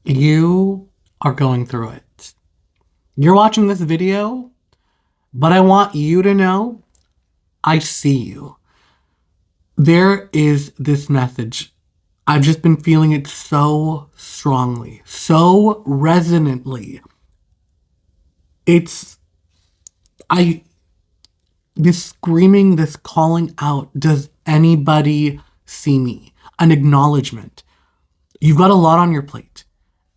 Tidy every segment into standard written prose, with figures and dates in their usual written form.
You are going through it. You're watching this video, but I want you to know I see you. There is this message. I've just been feeling it so strongly, so resonantly. It's, I, this screaming, this calling out, does anybody see me? An acknowledgement. You've got a lot on your plate.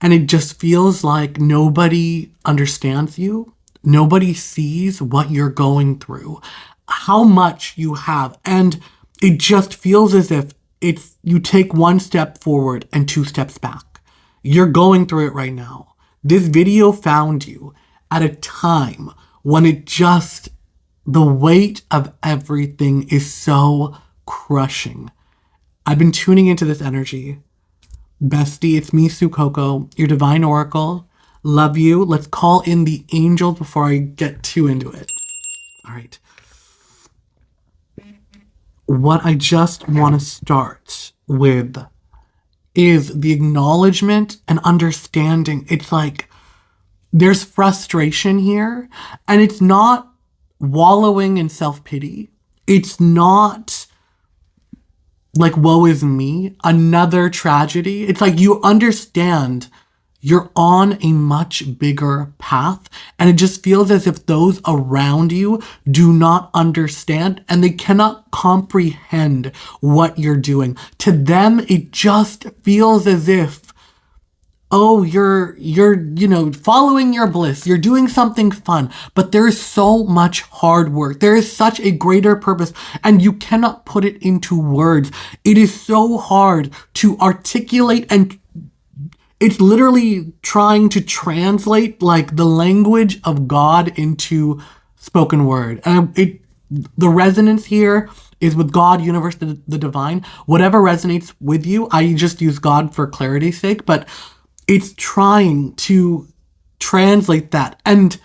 And it just feels like nobody understands you. Nobody sees what you're going through, how much you have. And it just feels as if it's you take one step forward and two steps back. You're going through it right now. This video found you at a time when the weight of everything is so crushing. I've been tuning into this energy. Bestie, it's me, Sue Coco, your divine oracle. Love you. Let's call in the angels before I get too into it. All right. What I just want to start with is the acknowledgement and understanding. It's like there's frustration here, and it's not wallowing in self-pity. It's not like, woe is me, another tragedy. It's like you understand you're on a much bigger path, and it just feels as if those around you do not understand and they cannot comprehend what you're doing. To them, it just feels as if, oh, you're following your bliss. You're doing something fun, but there is so much hard work. There is such a greater purpose, and you cannot put it into words. It is so hard to articulate, and it's literally trying to translate like the language of God into spoken word. And the resonance here is with God, universe, the divine. Whatever resonates with you, I just use God for clarity's sake, but it's trying to translate that. And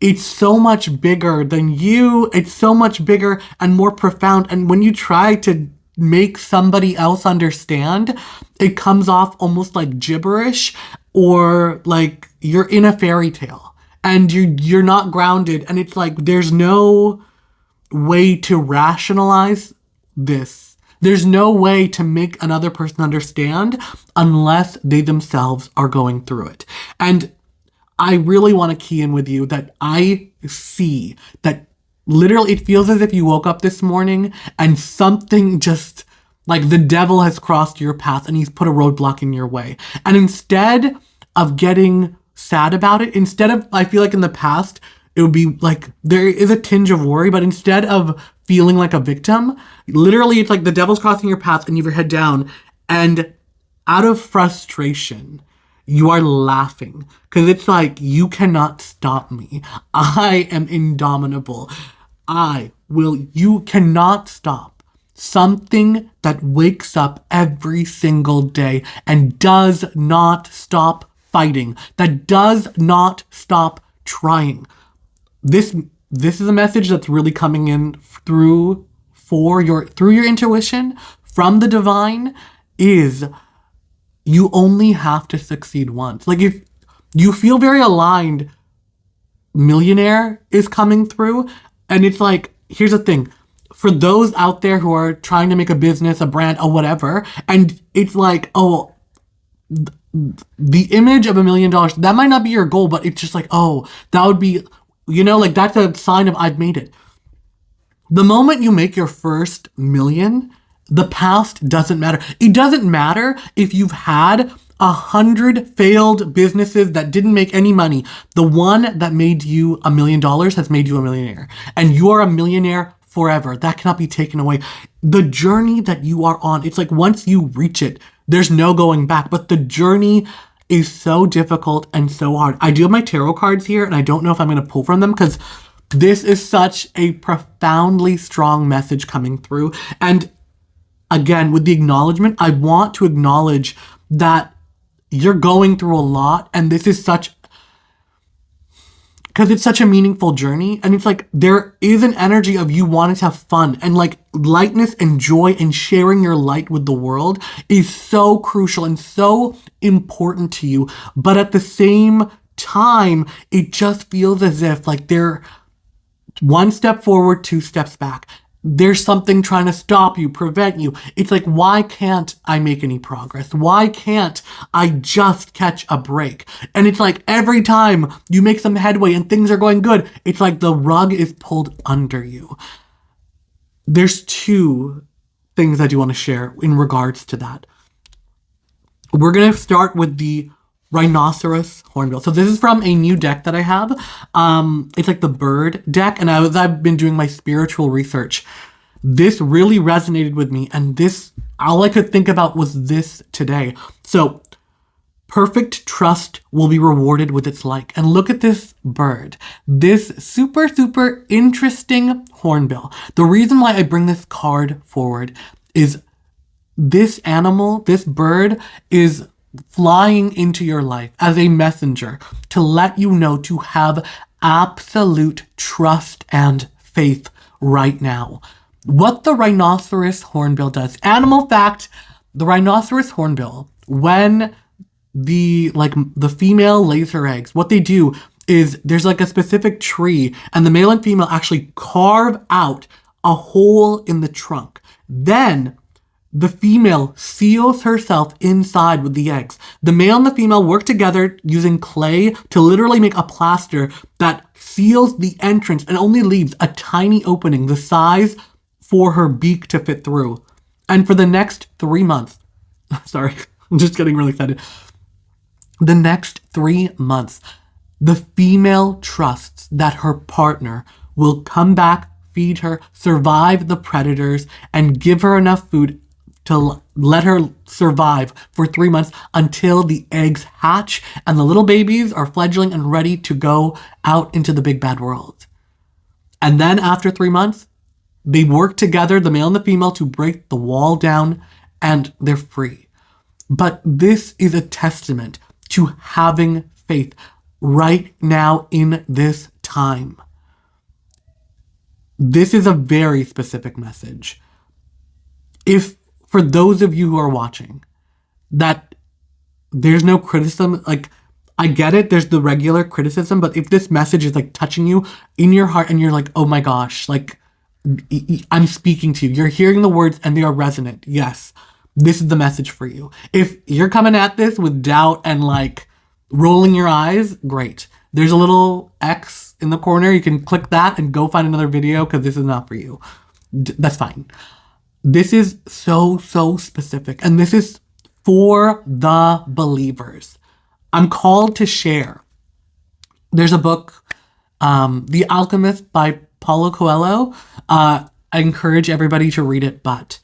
it's so much bigger than you. It's so much bigger and more profound. And when you try to make somebody else understand, it comes off almost like gibberish, or like you're in a fairy tale and you're not grounded. And it's like there's no way to rationalize this. There's no way to make another person understand unless they themselves are going through it. And I really want to key in with you that I see that literally it feels as if you woke up this morning and something just like the devil has crossed your path and he's put a roadblock in your way. And instead of getting sad about it, I feel like in the past, it would be like there is a tinge of worry, but instead of feeling like a victim, literally it's like the devil's crossing your path and you have your head down, and out of frustration, you are laughing because it's like, you cannot stop me. I am indomitable. You cannot stop something that wakes up every single day and does not stop fighting, that does not stop trying. This is a message that's really coming in through your intuition from the divine, is you only have to succeed once. Like if you feel very aligned, millionaire is coming through, and it's like, here's the thing. For those out there who are trying to make a business, a brand, or whatever, and it's like, oh, the image of $1 million, that might not be your goal, but it's just like, oh, that would be, like that's a sign of I've made it. The moment you make your first million, the past doesn't matter. It doesn't matter if you've had 100 failed businesses that didn't make any money. The one that made you $1 million has made you a millionaire. And you are a millionaire forever. That cannot be taken away. The journey that you are on, it's like once you reach it, there's no going back. But the journey is so difficult and so hard. I do have my tarot cards here, and I don't know if I'm going to pull from them because this is such a profoundly strong message coming through. And again, with the acknowledgement, I want to acknowledge that you're going through a lot, and this is such because it's such a meaningful journey. And it's like, there is an energy of you wanting to have fun, and like lightness and joy and sharing your light with the world is so crucial and so important to you. But at the same time, it just feels as if like they're one step forward, two steps back. There's something trying to stop you, prevent you. It's like, why can't I make any progress? Why can't I just catch a break? And it's like every time you make some headway and things are going good, it's like the rug is pulled under you. There's two things I do want to share in regards to that. We're going to start with the rhinoceros hornbill. So this is from a new deck that I have. It's like the bird deck, and I've been doing my spiritual research. This really resonated with me, and this, all I could think about was this today. So perfect trust will be rewarded with its like. And look at this bird, this super, super interesting hornbill. The reason why I bring this card forward is this animal, this bird, is flying into your life as a messenger to let you know to have absolute trust and faith right now. What the rhinoceros hornbill does. Animal fact, the rhinoceros hornbill, when the female lays her eggs, what they do is there's like a specific tree, and the male and female actually carve out a hole in the trunk. Then the female seals herself inside with the eggs. The male and the female work together using clay to literally make a plaster that seals the entrance and only leaves a tiny opening the size for her beak to fit through. And for the next 3 months, sorry, I'm just getting really excited. The next 3 months, the female trusts that her partner will come back, feed her, survive the predators, and give her enough food to let her survive for 3 months until the eggs hatch and the little babies are fledgling and ready to go out into the big bad world. And then after 3 months, they work together, the male and the female, to break the wall down, and they're free. But this is a testament to having faith right now in this time. This is a very specific message. If for those of you who are watching, that there's no criticism, like, I get it, there's the regular criticism, but if this message is like touching you in your heart and you're like, oh my gosh, like, I'm speaking to you, you're hearing the words and they are resonant, yes, this is the message for you. If you're coming at this with doubt and like rolling your eyes, great. There's a little X in the corner, you can click that and go find another video because this is not for you. That's fine. This is so, so specific, and this is for the believers. I'm called to share. There's a book, The Alchemist by Paulo Coelho. I encourage everybody to read it, but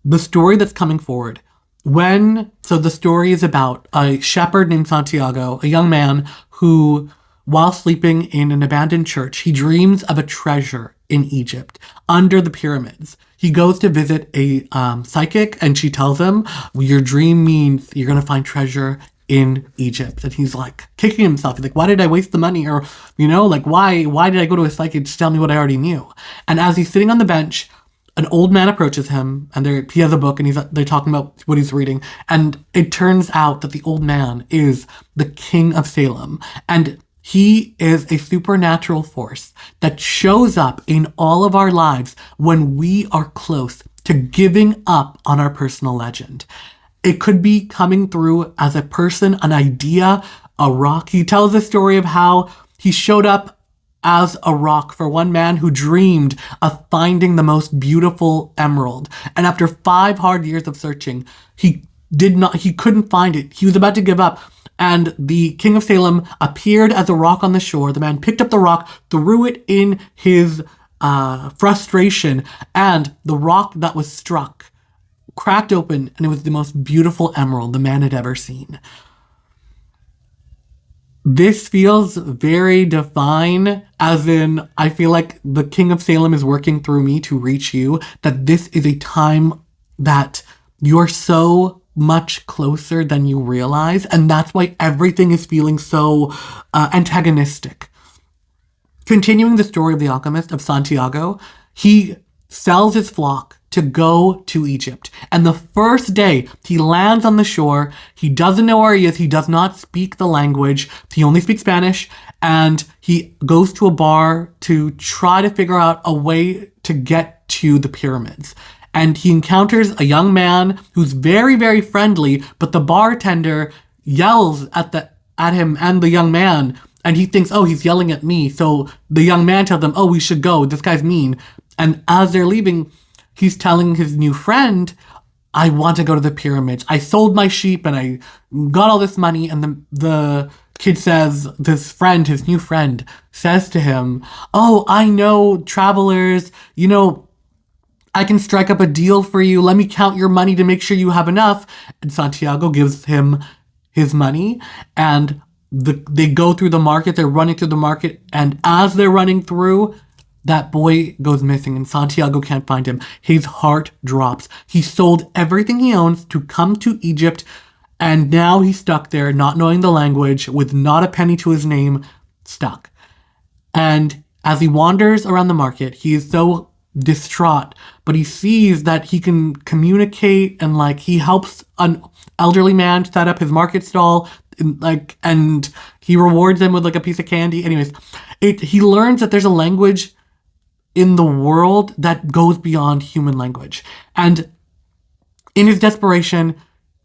the story that's coming forward, so the story is about a shepherd named Santiago, a young man who, while sleeping in an abandoned church, he dreams of a treasure in Egypt, under the pyramids. He goes to visit a psychic, and she tells him, your dream means you're going to find treasure in Egypt. And he's like kicking himself. He's like, why did I waste the money? Or, like, why did I go to a psychic to tell me what I already knew? And as he's sitting on the bench, an old man approaches him, and he has a book, and they're talking about what he's reading. And it turns out that the old man is the king of Salem. And he is a supernatural force that shows up in all of our lives when we are close to giving up on our personal legend. It could be coming through as a person, an idea, a rock. He tells the story of how he showed up as a rock for one man who dreamed of finding the most beautiful emerald. And after 5 hard years of searching, he couldn't find it. He was about to give up. And the king of Salem appeared as a rock on the shore. The man picked up the rock, threw it in his frustration, and the rock that was struck cracked open, and it was the most beautiful emerald the man had ever seen. This feels very divine, as in, I feel like the king of Salem is working through me to reach you, that this is a time that you're so much closer than you realize, and that's why everything is feeling so antagonistic. Continuing the story of the alchemist of Santiago, he sells his flock to go to Egypt. And the first day he lands on the shore, he doesn't know where he is. He does not speak the language. He only speaks Spanish. And he goes to a bar to try to figure out a way to get to the pyramids. And he encounters a young man who's very, very friendly, but the bartender yells at him and the young man, and he thinks, oh, he's yelling at me. So the young man tells them, oh, we should go. This guy's mean. And as they're leaving, he's telling his new friend, I want to go to the pyramids. I sold my sheep and I got all this money. And the kid says, his new friend, says to him, oh, I know travelers, I can strike up a deal for you. Let me count your money to make sure you have enough. And Santiago gives him his money, and they go through the market. They're running through the market, and as they're running through, that boy goes missing, and Santiago can't find him. His heart drops. He sold everything he owns to come to Egypt, and now he's stuck there, not knowing the language, with not a penny to his name, stuck. And as he wanders around the market, he is so distraught, but he sees that he can communicate, and he helps an elderly man set up his market stall, and he rewards him with a piece of candy. Anyways, he learns that there's a language in the world that goes beyond human language, and in his desperation,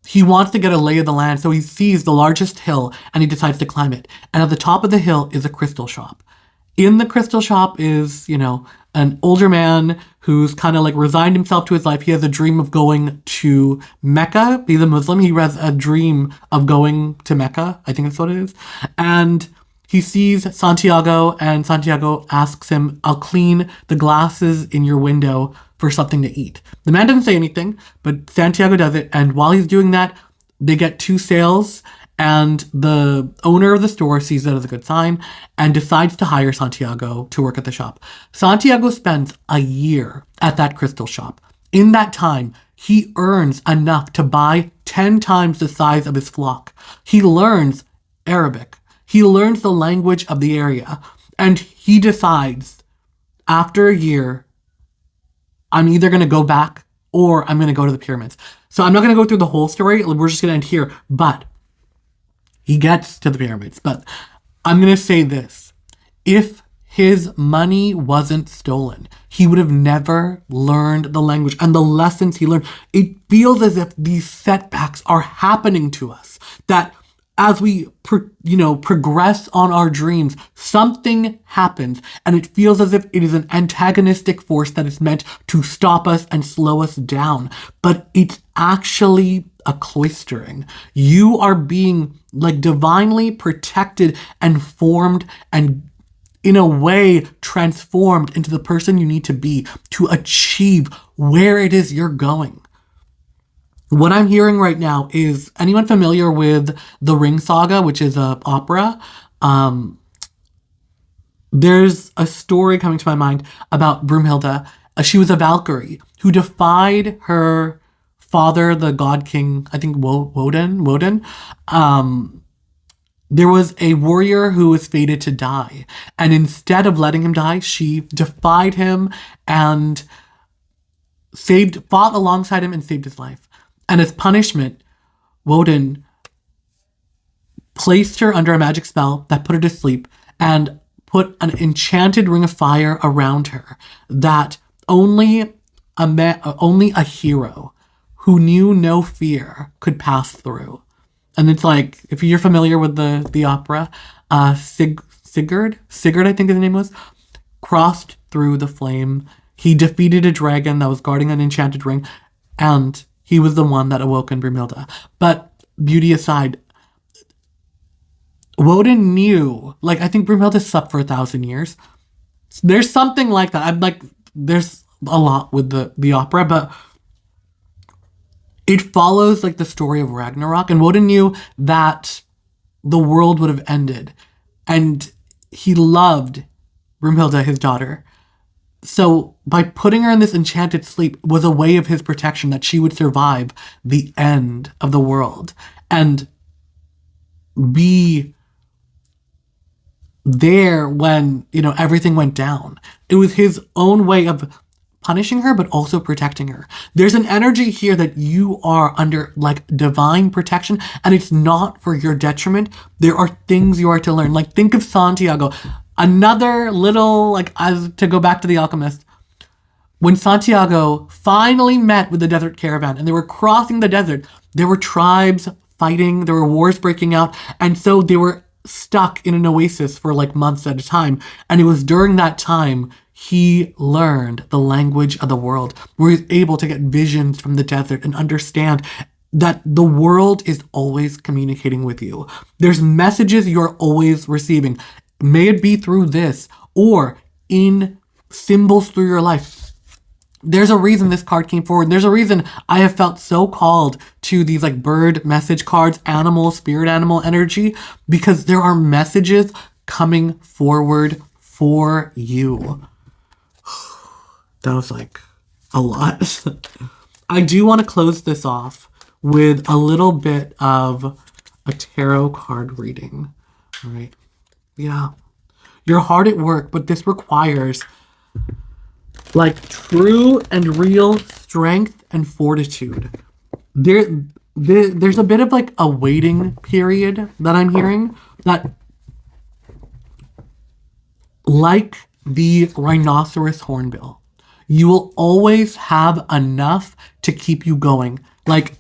he wants to get a lay of the land. So he sees the largest hill and he decides to climb it, and at the top of the hill is a crystal shop. In the crystal shop is, an older man who's kind of resigned himself to his life. He has a dream of going to Mecca. He's a Muslim. He has a dream of going to Mecca. I think that's what it is. And he sees Santiago, and Santiago asks him, I'll clean the glasses in your window for something to eat. The man doesn't say anything, but Santiago does it. And while he's doing that, they get 2 sales. And the owner of the store sees that as a good sign and decides to hire Santiago to work at the shop. Santiago spends a year at that crystal shop. In that time, he earns enough to buy 10 times the size of his flock. He learns Arabic. He learns the language of the area. And he decides, after a year, I'm either going to go back or I'm going to go to the pyramids. So I'm not going to go through the whole story. We're just going to end here. But he gets to the pyramids, but I'm going to say this. If his money wasn't stolen, he would have never learned the language and the lessons he learned. It feels as if these setbacks are happening to us, that as we progress on our dreams, something happens, and it feels as if it is an antagonistic force that is meant to stop us and slow us down. But it's actually a cloistering. You are being divinely protected and formed, and in a way transformed into the person you need to be to achieve where it is you're going. What I'm hearing right now is, anyone familiar with the Ring Saga, which is an opera? There's a story coming to my mind about Brunhilde. She was a Valkyrie who defied her father, the god king, I think Woden. There was a warrior who was fated to die. And instead of letting him die, she defied him and fought alongside him and saved his life. And as punishment, Woden placed her under a magic spell that put her to sleep and put an enchanted ring of fire around her that only a hero who knew no fear could pass through. And it's if you're familiar with the opera, Sigurd, I think his name was, crossed through the flame. He defeated a dragon that was guarding an enchanted ring, and he was the one that awoke in Brunhilde. But beauty aside, Woden knew, I think Brunhilde slept for 1,000 years. There's something like that. There's a lot with the opera, but it follows the story of Ragnarok, and Woden knew that the world would have ended, and he loved Brunhilde, his daughter. So by putting her in this enchanted sleep was a way of his protection, that she would survive the end of the world and be there when, everything went down. It was his own way of punishing her, but also protecting her. There's an energy here that you are under like divine protection, and it's not for your detriment. There are things you are to learn. Like, think of Santiago. Another little, like, as to go back to the Alchemist, when Santiago finally met with the desert caravan and they were crossing the desert, there were tribes fighting, there were wars breaking out, and so they were stuck in an oasis for like months at a time. And it was during that time he learned the language of the world, where he's able to get visions from the desert and understand that the world is always communicating with you. There's messages you're always receiving. May it be through this or in symbols through your life. There's a reason this card came forward. There's a reason I have felt so called to these like bird message cards, animal, spirit animal energy, because there are messages coming forward for you. That was like a lot. I do want to close this off with a little bit of a tarot card reading. All right. Yeah. You're hard at work, but this requires like true and real strength and fortitude. There's a bit of like a waiting period that I'm hearing, that like the rhinoceros hornbill, you will always have enough to keep you going. Like,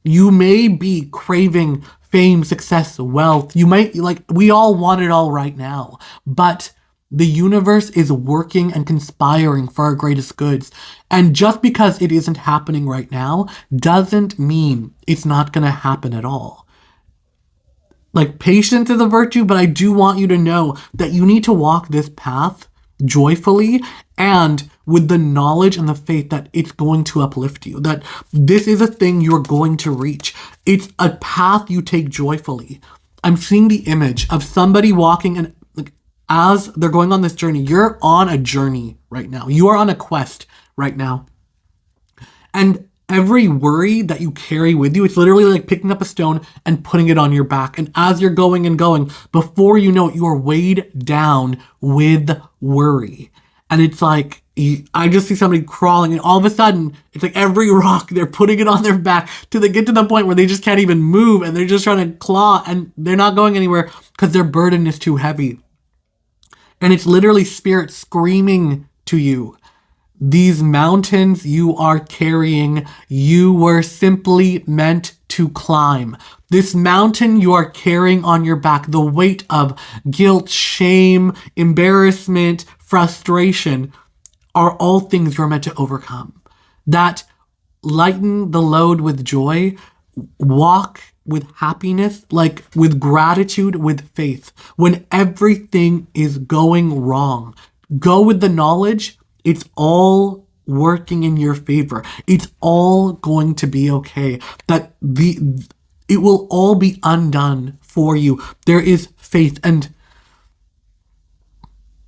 you may be craving fame, success, wealth. You might, like, we all want it all right now, but the universe is working and conspiring for our greatest goods. And just because it isn't happening right now doesn't mean it's not going to happen at all. Like, patience is a virtue, but I do want you to know that you need to walk this path joyfully and with the knowledge and the faith that it's going to uplift you, that this is a thing you're going to reach. It's a path you take joyfully. I'm seeing the image of somebody walking, and like, as they're going on this journey, you're on a journey right now. You are on a quest right now. And every worry that you carry with you, it's literally like picking up a stone and putting it on your back. And as you're going and going, before you know it, you are weighed down with worry. And it's like, I just see somebody crawling, and all of a sudden, it's like every rock, they're putting it on their back till they get to the point where they just can't even move, and they're just trying to claw, and they're not going anywhere because their burden is too heavy. And it's literally spirit screaming to you. These mountains you are carrying, you were simply meant to climb. This mountain you are carrying on your back, the weight of guilt, shame, embarrassment, frustration, are all things you're meant to overcome. That lighten the load with joy, walk with happiness, like with gratitude, with faith. When everything is going wrong, go with the knowledge it's all working in your favor. It's all going to be okay. That it will all be undone for you. There is faith, and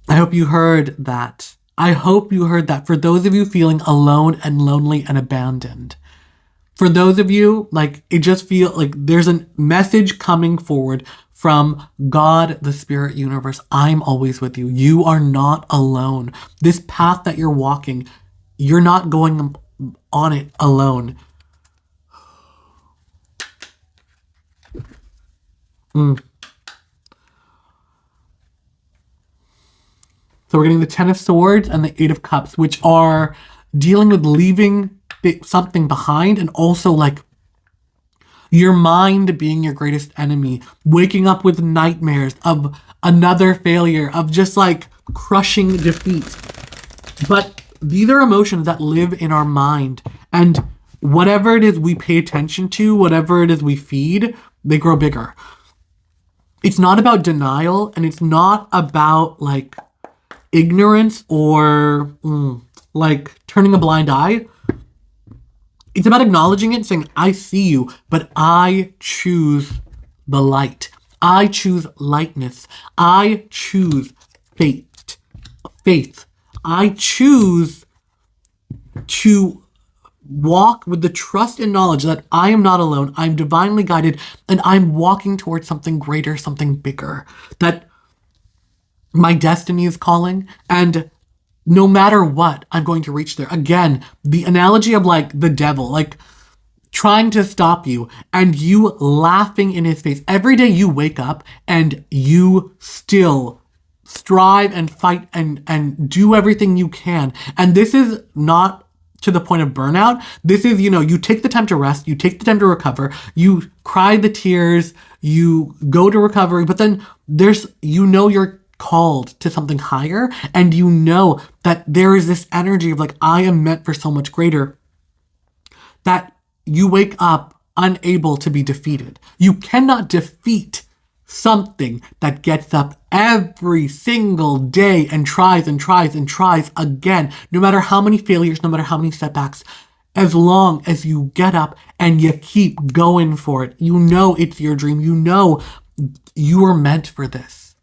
I hope you heard that. I hope you heard that. For those of you feeling alone and lonely and abandoned, for those of you, like, it just feels like there's a message coming forward from God, the spirit universe. I'm always with you. You are not alone. This path that you're walking, you're not going on it alone. So we're getting the 10 of Swords and the 8 of Cups, which are dealing with leaving something behind, and also like your mind being your greatest enemy, waking up with nightmares of another failure, of just like crushing defeat. But these are emotions that live in our mind, and whatever it is we pay attention to, whatever it is we feed, they grow bigger. It's not about denial, and it's not about like ignorance or like turning a blind eye. It's about acknowledging it, saying, I see you, but I choose the light. I choose lightness. I choose faith. I choose to walk with the trust and knowledge that I am not alone. I'm divinely guided, and I'm walking towards something greater, something bigger. That My destiny is calling, and no matter what, I'm going to reach there. Again, the analogy of like the devil, like trying to stop you and you laughing in his face. Every day you wake up and you still strive and fight and do everything you can. And this is not to the point of burnout. This is, you take the time to rest, you take the time to recover, you cry the tears, you go to recovery, but then you're called to something higher, and you know that there is this energy of like, I am meant for so much greater, that you wake up unable to be defeated. You cannot defeat something that gets up every single day and tries and tries and tries again, no matter how many failures, no matter how many setbacks. As long as you get up and you keep going for it, you know it's your dream. You know you are meant for this.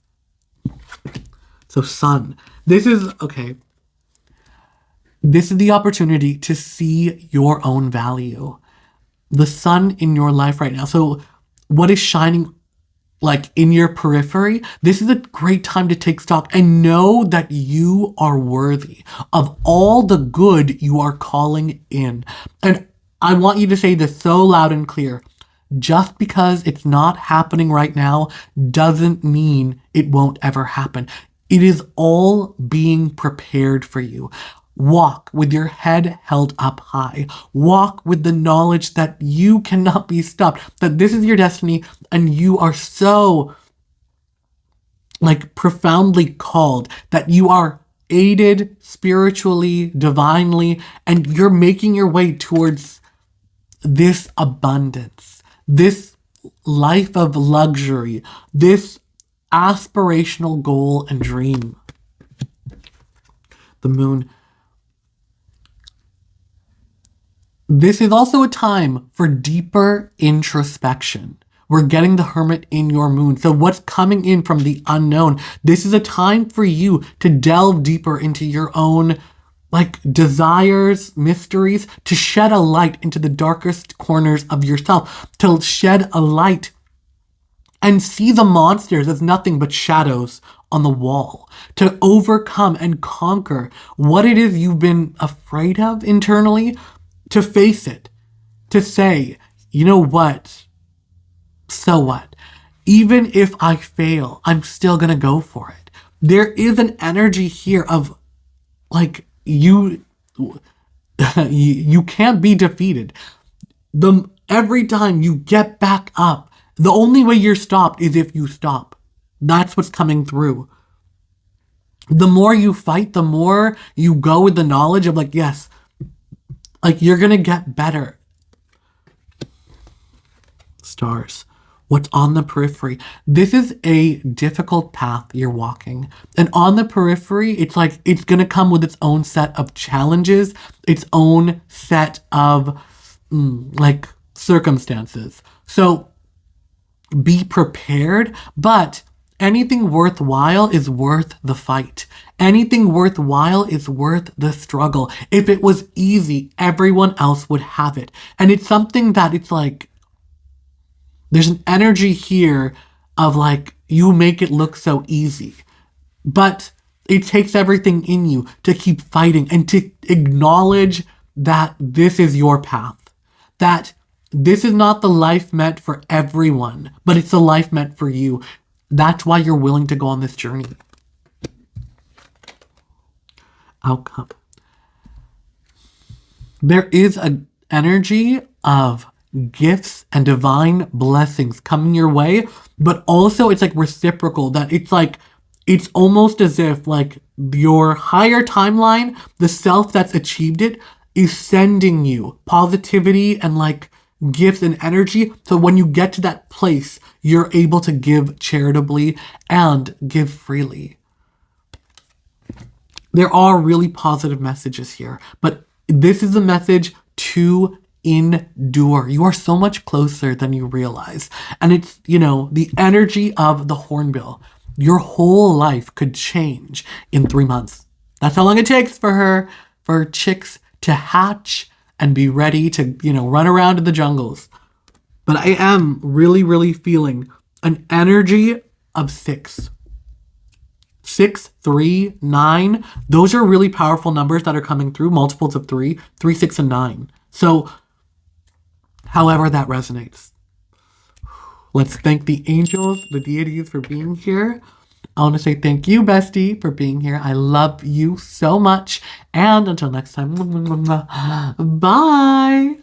So Sun, this is the opportunity to see your own value. The sun in your life right now. So what is shining like in your periphery? This is a great time to take stock and know that you are worthy of all the good you are calling in. And I want you to say this so loud and clear. Just because it's not happening right now doesn't mean it won't ever happen. It is all being prepared for you. Walk with your head held up high. Walk with the knowledge that you cannot be stopped, that this is your destiny, and you are so like profoundly called, that you are aided spiritually, divinely, and you're making your way towards this abundance, this life of luxury, this aspirational goal and dream. The moon. This is also a time for deeper introspection. We're getting the Hermit in your moon. So what's coming in from the unknown? This is a time for you to delve deeper into your own like desires, mysteries, to shed a light into the darkest corners of yourself, to shed a light and see the monsters as nothing but shadows on the wall, to overcome and conquer what it is you've been afraid of internally, to face it, to say, you know what? So what? Even if I fail, I'm still gonna go for it. There is an energy here of like you can't be defeated. Every time you get back up, the only way you're stopped is if you stop. That's what's coming through. The more you fight, the more you go with the knowledge of like, yes, like you're gonna get better. Stars. What's on the periphery? This is a difficult path you're walking. And on the periphery, it's like it's gonna come with its own set of challenges, its own set of like circumstances. So be prepared, but anything worthwhile is worth the fight. Anything worthwhile is worth the struggle. If it was easy, everyone else would have it. And it's something that it's like, there's an energy here of like, you make it look so easy. But it takes everything in you to keep fighting and to acknowledge that this is your path. That this is not the life meant for everyone, but it's the life meant for you. That's why you're willing to go on this journey. Outcome. There is an energy of gifts and divine blessings coming your way, but also it's like reciprocal, that it's like, it's almost as if like your higher timeline, the self that's achieved it, is sending you positivity and like gifts and energy. So when you get to that place, you're able to give charitably and give freely. There are really positive messages here, but this is a message to endure. You are so much closer than you realize. And it's, the energy of the hornbill. Your whole life could change in 3 months. That's how long it takes for chicks to hatch and be ready to, run around in the jungles. But I am really, really feeling an energy of 6. 6, 3, 9. Those are really powerful numbers that are coming through, multiples of 3, 3, 6, and 9. So, however that resonates. Let's thank the angels, the deities for being here. I want to say thank you, bestie, for being here. I love you so much. And until next time, bye.